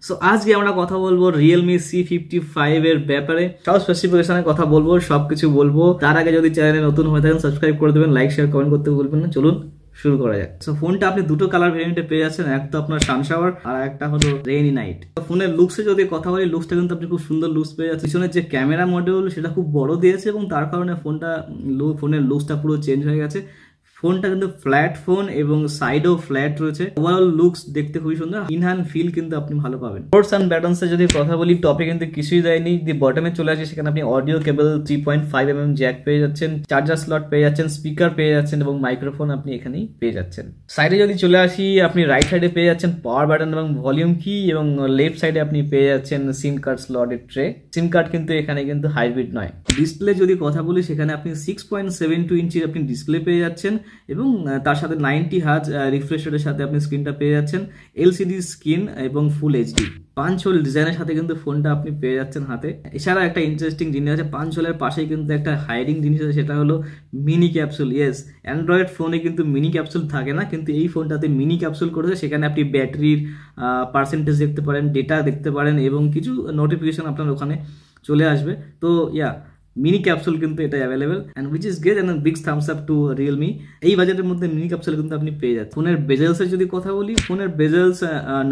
So আজকে আমরা কথা বলবো Realme C55 এর ব্যাপারে, সব স্পেসিফিকেশনের কথা বলবো, সবকিছু বলবো। তার আগে যদি চ্যানেলে নতুন হয়ে থাকেন সাবস্ক্রাইব করে দেবেন, লাইক শেয়ার কমেন্ট করতে ভুলবেন না। চলুন শুরু করা যাক। সো ফোনটা আপনি দুটো কালার ভেরিয়েন্টে পেয়ে যাচ্ছেন, এক তো আপনার সানশাওয়ার আর একটা হলো রেইনি নাইট। ফোনের লুকসে যদি কথা বলি, লুকসটা কিন্তু আপনি খুব সুন্দর লুকস পেয়ে যাচ্ছেন। পিছনের যে ক্যামেরা মডিউল সেটা খুব বড় দিয়েছে এবং তার কারণে ফোনের লুকসটা পুরো চেঞ্জ হয়ে গেছে। ফোনটা কিন্তু ফ্ল্যাট ফোন এবং সাইডও ফ্ল্যাট রয়েছে। ওভারঅল লুকস দেখতে খুবই সুন্দর, ইনহ্যান্ড ফিল কিন্তু আপনি ভালো পাবেন। পোর্টস অ্যান্ড ব্যাটনস এ যদি কথা বলি, টপে কিন্তু কিছুই দেয়নি। দি বটমে চলে আসে, সেখানে আপনি অডিও কেবল 3.5mm জ্যাক পেয়ে যাচ্ছেন, চার্জার স্লট পেয়ে যাচ্ছেন, স্পিকার পেয়ে যাচ্ছেন এবং মাইক্রোফোন আপনি এখানেই পেয়ে যাচ্ছেন। সাইডে যদি চলে আসি, আপনি রাইট সাইডে পেয়ে যাচ্ছেন পাওয়ার বাটন এবং ভলিউম কি, এবং লেফট সাইডে আপনি পেয়ে যাচ্ছেন সিম কার্ড স্লটের ট্রে। সিম কার্ড কিন্তু এখানে কিন্তু হাইব্রিড নয়। ডিসপ্লে যদি কথা বলি, সেখানে আপনি 6.72 ইঞ্চির আপনি ডিসপ্লে পেয়ে যাচ্ছেন এবং তার সাথে 90 হার্জ রিফ্রেশ রেটের সাথে আপনি স্ক্রিনটা পেয়ে যাচ্ছেন, এলসিডি স্ক্রিন এবং ফুল এইচডি। পাঁচ হোল ডিজাইনের সাথে কিন্তু ফোনটা আপনি পেয়ে যাচ্ছেন হাতে। এছাড়া একটা ইন্টারেস্টিং জিনিস আছে, পাঁচ হোলের পাশেই কিন্তু একটা হাইডিং জিনিস আছে, সেটা হলো মিনি ক্যাপসুল। ইয়েস, অ্যান্ড্রয়েড ফোনে কিন্তু মিনি ক্যাপসুল থাকে না, কিন্তু এই ফোনটাতে মিনি ক্যাপসুল করেছে। সেখানে আপনি ব্যাটারির পার্সেন্টেজ দেখতে পারেন, ডেটা দেখতে পারেন এবং কিছু নোটিফিকেশন আপনার ওখানে চলে আসবে। তো মিনি ক্যাপসুল কিন্তু এটা available and which is great and big Thums up to Realme. এই বাজেটের মধ্যে মিনি ক্যাপসুল কিন্তু আপনি পেয়ে যাচ্ছেন। ফোনের বেজেলসের যদি কথা বলি, ফোনের বেজেলস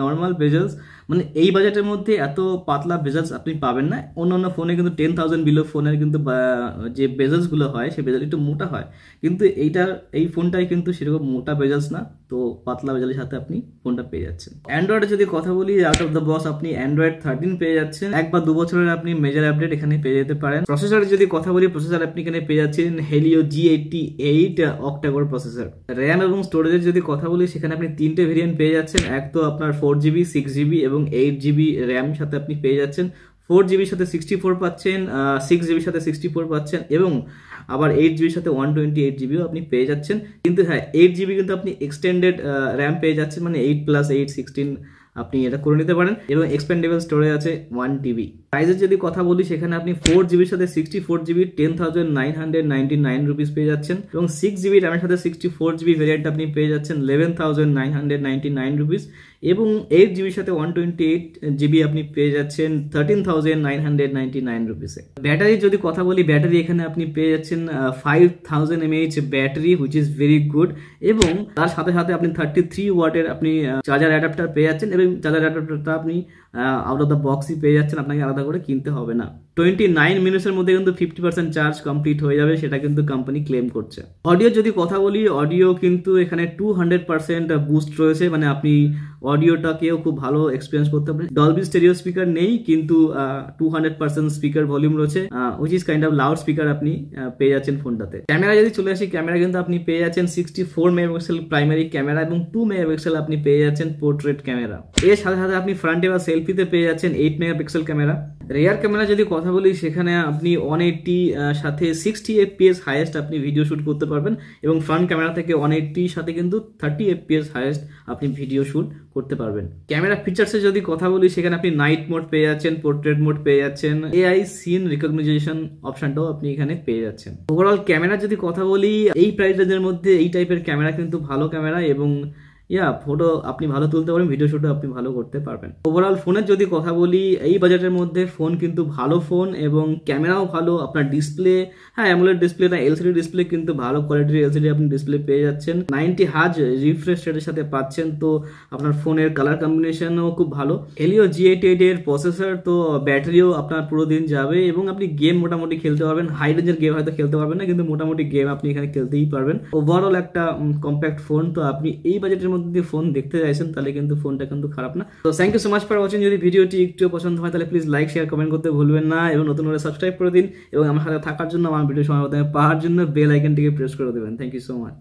নর্মাল বেজেলস, মানে এই বাজেটের মধ্যে এত পাতলা বেজেলস আপনি পাবেন না। অন্য ফোনে কিন্তু 10,000 বিলো ফোনের কিন্তু যে বেজেলসগুলো হয়, সেই বেজেল একটু মোটা হয়, কিন্তু এই ফোনটাই কিন্তু সেরকম মোটা বেজেলস না, তো পাতলা বেজেলের সাথে আপনি ফোনটা পেয়ে যাচ্ছেন। অ্যান্ড্রয়েডে যদি কথা বলি, আউট অফ দ্য বক্স আপনি অ্যান্ড্রয়েড 13 পেয়ে যাচ্ছেন। 1 বা 2 বছরের আপনি মেজর আপডেট এখানে পেয়ে যেতে পারেন। প্রসেসরে যদি কথা বলি, প্রসেসর আপনি এখানে পেয়ে যাচ্ছেন Helio G88 octa-core processor. RAM এবং স্টোরেজের যদি কথা বলি, সেখানে আপনি তিনটে ভেরিয়েন্ট পেয়ে যাচ্ছেন। এক তো আপনার 4GB, 6GB এবং 8GB র্যাম সাথে আপনি পেয়ে যাচ্ছেন। 4GBর সাথে 64 পাচ্ছেন, 6GBর সাথে 64 পাচ্ছেন এবং আবার 8GBর সাথে 128GBও আপনি পেয়ে যাচ্ছেন। কিন্তু হ্যাঁ, 8GB কিন্তু আপনি এক্সটেন্ডেড র্যাম পেয়ে যাচ্ছেন, মানে 8+8 16 আপনি এটা করে নিতে পারেন এবং এক্সপেন্ডেবল স্টোরেজ আছে 1TB। প্রাইসের যদি কথা বলি, সেখানে আপনি 4GBর সাথে 64GB 10,999 রুপিস পেয়ে যাচ্ছেন এবং 6GB র্যামের সাথে 64GB ভেরিয়েন্ট আপনি পেয়ে যাচ্ছেন 11,999 রুপিস এবং 8GBর সাথে 128GB আপনি পেয়ে যাচ্ছেন 13,999 রুপিসে। ব্যাটারি যদি কথা বলি, ব্যাটারি এখানে আপনি পেয়ে যাচ্ছেন 5000 mAh battery, which is very good, এবং তার সাথে সাথে আপনি 33 ওয়াটের আপনি চার্জার অ্যাডাপ্টার পেয়ে যাচ্ছেন এবং চার্জার অ্যাডাপ্টারটা আপনি আউট অফ দ্য বক্সই পেয়ে যাচ্ছেন, আপনাকে আলাদা করে কিনতে হবে না। 29 মিনিটসের মধ্যে কিন্তু 50% চার্জ কমপ্লিট হয়ে যাবে, সেটা কিন্তু কোম্পানি ক্লেম করছে। অডিও যদি কথা বলি, অডিও কিন্তু এখানে 200% বুস্ট রয়েছে, মানে আপনি অডিওটাকেও খুব ভালো এক্সপিরিয়েন্স করতে পারেন। ডলবি স্টেরিও স্পিকার নেই, কিন্তু 200% স্পিকার ভলিউম রয়েছে, which is kind of loud speaker আপনি পেয়ে যাচ্ছেন ফোনটাতে। ক্যামেরা যদি চলে আসি, ক্যামেরা কিন্তু আপনি পেয়ে যাচ্ছেন 64 মেগাপিক্সেল প্রাইমারি ক্যামেরা এবং 2 মেগাপিক্সেল আপনি পেয়ে যাচ্ছেন পোর্ট্রেট ক্যামেরা। এর সাথে সাথে আপনি ফ্রন্টে বা সেলফিতে পেয়ে যাচ্ছেন 8 মেগাপিক্সেল ক্যামেরা। রেয়ার ক্যামেরা যদি কথা বলি, সেখানে আপনি 180 সাথে 60 FPS হাইয়েস্ট আপনি ভিডিও শুট করতে পারবেন এবং ফ্রন্ট ক্যামেরা থেকে 180 সাথে কিন্তু 30 FPS হাইয়েস্ট আপনি ভিডিও শুট করতে পারবেন। ক্যামেরা ফিচার্সে যদি কথা বলি, সেখানে আপনি নাইট মোড পেয়ে যাচ্ছেন, পোর্ট্রেট মোড পেয়ে যাচ্ছেন, AI সিন রিকগনিশন অপশনটাও আপনি এখানে পেয়ে যাচ্ছেন। ওভারঅল ক্যামেরা যদি কথা বলি, এই প্রাইস রেঞ্জের মধ্যে এই টাইপের ক্যামেরা কিন্তু ভালো ক্যামেরা এবং ফটো আপনি ভালো তুলতে পারবেন, ভিডিও শুটও আপনি ভালো করতে পারবেন। ওভারঅল ফোনের যদি কথা বলি, এই বাজেটের মধ্যে ফোন কিন্তু ভালো ফোন এবং ক্যামেরাও ভালো। আপনার ডিসপ্লে, হ্যাঁ অ্যামোলেড ডিসপ্লে না, এলসিডি ডিসপ্লে, কিন্তু ভালো কোয়ালিটির এলসিডি আপনি ডিসপ্লে পেয়ে যাচ্ছেন। 90 হার্জ রিফ্রেশ রেটের সাথে পাচ্ছেন, তো আপনার ফোনের কালার কম্বিনেশনও খুব ভালো। হেলিও G88 এর প্রসেসর, তো ব্যাটারিও আপনার পুরো দিন যাবে এবং আপনি গেম মোটামুটি খেলতে পারবেন। হাই রেঞ্জের গেম হয়তো খেলতে পারবেন না, কিন্তু মোটামুটি গেম আপনি এখানে খেলতেই পারবেন। ওভারঅল একটা কম্প্যাক্ট ফোন, তো আপনি এই বাজেটের মধ্যে ফোন দেখতে চাইছেন তাহলে কিন্তু ফোনটা কিন্তু খারাপ না। তো thank you so much for watching. যদি ভিডিওটি একটু পছন্দ হয় তাহলে প্লিজ লাইক শেয়ার কমেন্ট করতে ভুলবেন না এবং নতুন করে সাবস্ক্রাইব করে দিন এবং আমার সাথে থাকার জন্য, আমার ভিডিও সময় পাওয়ার জন্য বেল আইকনটিকে প্রেস করে দেবেন। Thank you so much.